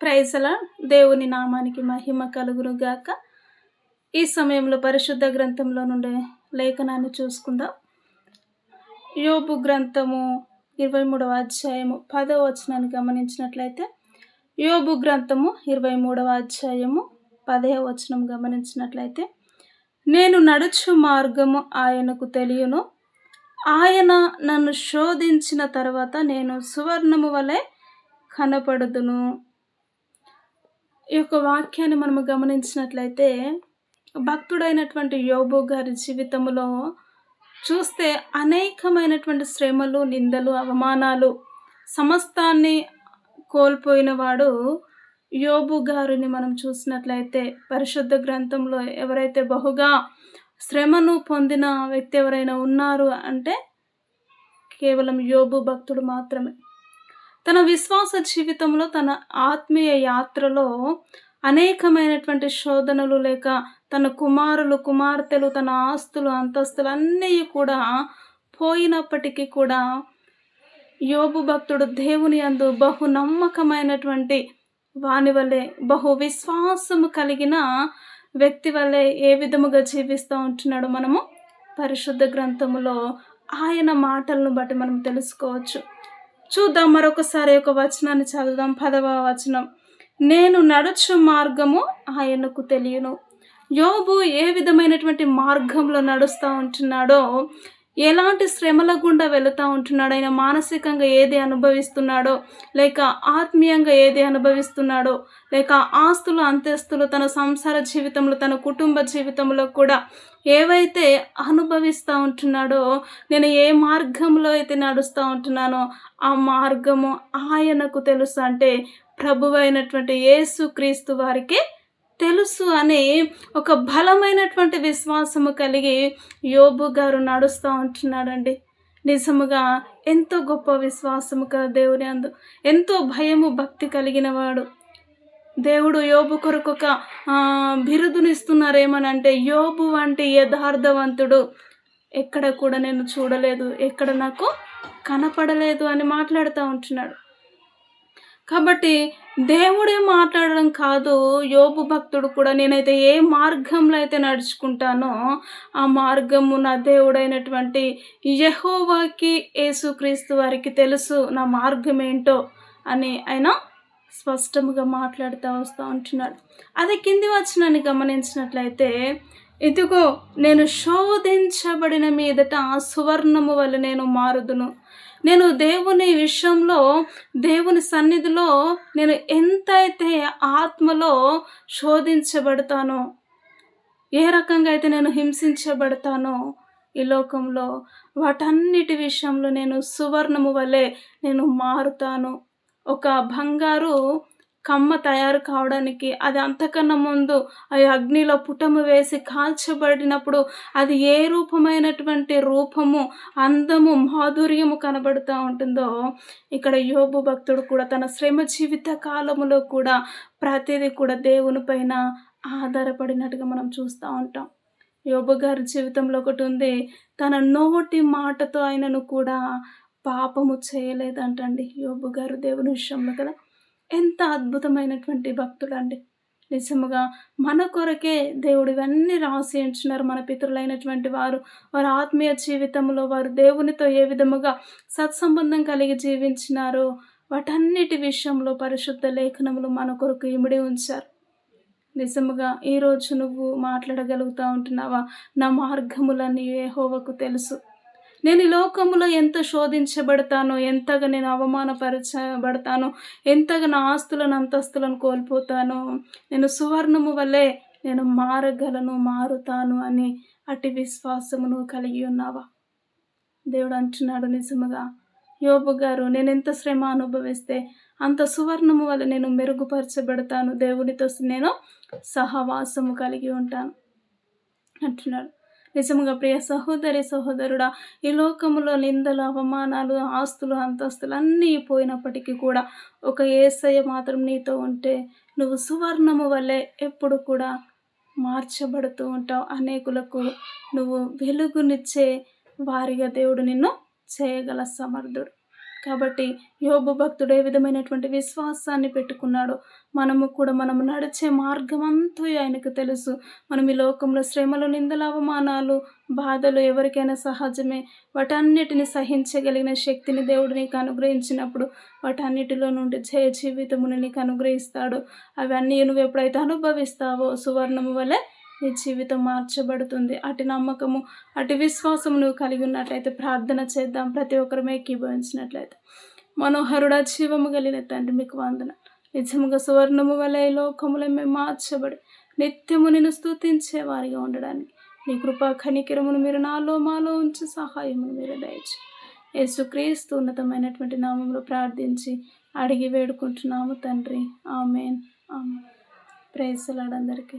ప్రైజలా దేవుని నామానికి మహిమ కలుగును గాక. ఈ సమయంలో పరిశుద్ధ గ్రంథంలో నుండి లేఖనాన్ని చూసుకుందాం. యోబు గ్రంథము 23వ అధ్యాయము 10వ వచనాన్ని గమనించినట్లయితే, యోబు గ్రంథము 23వ అధ్యాయము 10వ వచనం గమనించినట్లయితే, నేను నడుచు మార్గము ఆయనకు తెలియను, ఆయన నన్ను శోధించిన తర్వాత నేను సువర్ణము వలె కనపడుదును. ఈ యొక్క వాక్యాన్ని మనము గమనించినట్లయితే, భక్తుడైనటువంటి యోబు గారి జీవితంలో చూస్తే అనేకమైనటువంటి శ్రమలు, నిందలు, అవమానాలు, సమస్తాన్ని కోల్పోయిన వాడు యోబు గారిని మనం చూసినట్లయితే, పరిశుద్ధ గ్రంథంలో ఎవరైతే బహుగా శ్రమను పొందిన వ్యక్తి ఎవరైనా ఉన్నారు అంటే కేవలం యోబు భక్తుడు మాత్రమే. తన విశ్వాస జీవితంలో, తన ఆత్మీయ యాత్రలో అనేకమైనటువంటి శోధనలు లేక తన కుమారులు, కుమార్తెలు, తన ఆస్తులు, అంతస్తులు అన్నీ కూడా పోయినప్పటికీ కూడా యోబు భక్తుడు దేవుని యందు బహు నమ్మకమైనటువంటి వాని వలె, బహు విశ్వాసము కలిగిన వ్యక్తి వలె ఏ విధముగా జీవిస్తూ ఉంటున్నాడో మనము పరిశుద్ధ గ్రంథములో ఆయన మాటలను బట్టి మనం తెలుసుకోవచ్చు. చూద్దాం, మరొకసారి ఒక వచనాన్ని చదువుదాం. 10వ వచనం, నేను నడుచు మార్గము ఆయనకు తెలియను. యోబు ఏ విధమైనటువంటి మార్గంలో నడుస్తూ ఉంటున్నాడో, ఎలాంటి శ్రమల గుండా వెళుతూ ఉంటున్నాడో, ఆయన మానసికంగా ఏది అనుభవిస్తున్నాడో, లేక ఆత్మీయంగా ఏది అనుభవిస్తున్నాడో, లేక ఆస్తులు, అంతస్తులు, తన సంసార జీవితంలో, తన కుటుంబ జీవితంలో కూడా ఏవైతే అనుభవిస్తూ ఉంటున్నాడో, నేను ఏ మార్గంలో అయితే నడుస్తూ ఉంటున్నానో ఆ మార్గము ఆయనకు తెలుసు, అంటే ప్రభువైనటువంటి యేసుక్రీస్తు వారికి తెలుసు అని ఒక బలమైనటువంటి విశ్వాసము కలిగి యోబు గారు నడుస్తూ ఉంటున్నాడండి. నిజముగా ఎంతో గొప్ప విశ్వాసము కదా దేవుని అందు, ఎంతో భయము, భక్తి కలిగిన వాడు. దేవుడు యోబు కొరకు ఒక బిరుదునిస్తున్నారేమనంటే, యోబు వంటి యథార్థవంతుడు ఎక్కడ కూడా నేను చూడలేదు, ఎక్కడ నాకు కనపడలేదు అని మాట్లాడుతూ ఉంటున్నాడు. కాబట్టి దేవుడే మాట్లాడడం కాదు, యోబు భక్తుడు కూడా నేనైతే ఏ మార్గంలో అయితే నడుచుకుంటానో ఆ మార్గము నా దేవుడైనటువంటి యెహోవాకి, యేసుక్రీస్తు వారికి తెలుసు నా మార్గం ఏంటో అని ఆయన స్పష్టంగా మాట్లాడుతూ వస్తూ ఉంటున్నాడు. అదే కింది వచనాన్ని గమనించినట్లయితే, ఇదిగో నేను శోధించబడిన మీదట సువర్ణము వలె నేను మారుదును. నేను దేవుని విషయంలో, దేవుని సన్నిధిలో నేను ఎంతైతే ఆత్మలో శోధించబడతానో, ఏ రకంగా అయితే నేను హింసించబడతానో ఈ లోకంలో, వాటన్నిటి విషయంలో నేను సువర్ణము వలె నేను మారుతాను. ఒక బంగారు కమ్మ తయారు కావడానికి అది అంతకన్నా ముందు ఆ అగ్నిలో పుటము వేసి కాల్చబడినప్పుడు అది ఏ రూపమైనటువంటి రూపము, అందము, మాధుర్యము కనబడుతూ ఉంటుందో, ఇక్కడ యోబు భక్తుడు కూడా తన శ్రమ జీవిత కాలములో కూడా ప్రతిదీ కూడా దేవుని పైన ఆధారపడినట్టుగా మనం చూస్తూ ఉంటాం. యోబు గారి జీవితంలో ఒకటి ఉంది, తన నోటి మాటతో ఆయనను కూడా పాపము చేయలేదంటండి యోబు గారు దేవుని విషయంలో కదా. ఎంత అద్భుతమైనటువంటి భక్తుడు అండి. నిజముగా మన కొరకే దేవుడు ఇవన్నీ రాసి ఉంచున్నారు. మన పితరులైనటువంటి వారు, వారి ఆత్మీయ జీవితంలో వారు దేవునితో ఏ విధముగా సత్సంబంధం కలిగి జీవించినారో వాటన్నిటి విషయంలో పరిశుద్ధ లేఖనములు మన కొరకు ఇమిడి ఉంచారు. నిజముగా ఈరోజు నువ్వు మాట్లాడగలుగుతూ ఉంటున్నావా, నా మార్గములన్నీ యెహోవాకు తెలుసు, నేను ఈ లోకములో ఎంత శోధించబడతానో, ఎంతగా నేను అవమానపరచబడతానో, ఎంతగా నా ఆస్తులను, అంతస్తులను కోల్పోతానో, నేను సువర్ణము వలె నేను మారగలను, మారుతాను అని అట్టి విశ్వాసమును కలిగి ఉన్నావా? దేవుడు అంటున్నాడు నిజముగా, యోబు గారు నేను ఎంత శ్రమ అనుభవిస్తే అంత సువర్ణము వల్ల నేను మెరుగుపరచబడతాను, దేవునితో నేను సహవాసము కలిగి ఉంటాను అంటున్నాడు. నిజముగా ప్రియ సహోదరి, సహోదరుడా, ఈ లోకములో నిందలు, అవమానాలు, ఆస్తులు, అంతస్తులు అన్నీ పోయినప్పటికీ కూడా ఒక యేసయ్య మాత్రం నీతో ఉంటే నువ్వు సువర్ణము వల్లే ఎప్పుడు కూడా మార్చబడుతూ ఉంటావు. అనేకులకు నువ్వు వెలుగునిచ్చే వారిగా దేవుడు నిన్ను చేయగల సమర్థుడు. కాబట్టి యోబు భక్తుడు ఏ విధమైనటువంటి విశ్వాసాన్ని పెట్టుకున్నాడో మనము కూడా మనము నడిచే మార్గం అంతా ఆయనకు తెలుసు. మనం ఈ లోకంలో శ్రమలు, నిందలు, అవమానాలు, బాధలు ఎవరికైనా సహజమే. వాటన్నిటిని సహించగలిగిన శక్తిని దేవుడు నీకు అనుగ్రహించినప్పుడు వాటన్నిటిలో నుండి జయ జీవితమును నీకు అనుగ్రహిస్తాడు. అవన్నీ నువ్వు ఎప్పుడైతే అనుభవిస్తావో సువర్ణము వలె నీ జీవితం మార్చబడుతుంది. అటు నమ్మకము, అటు విశ్వాసము నువ్వు కలిగి ఉన్నట్లయితే ప్రార్థన చేద్దాం. ప్రతి ఒక్కరమే ఏకీభవించినట్లయితే. మనోహరుడా, జీవము కలిగిన తండ్రి, మీకు వందనాలు. నిజముగా సువర్ణము వలె ఈ లోకములో మేము మార్చబడి నిత్యము నిన్ను స్తుతించే వారిగా ఉండడానికి నీ కృపా కనికరమును మీరు నాలో మాలో ఉంచి సహాయమును మీరు దయచేయండి. యేసుక్రీస్తు ఉన్నతమైనటువంటి నామములో ప్రార్థించి అడిగి వేడుకుంటున్నాము తండ్రి. ఆమేన్. ఆమేన్. ప్రైజ్ ది లార్డ్ అందరికీ.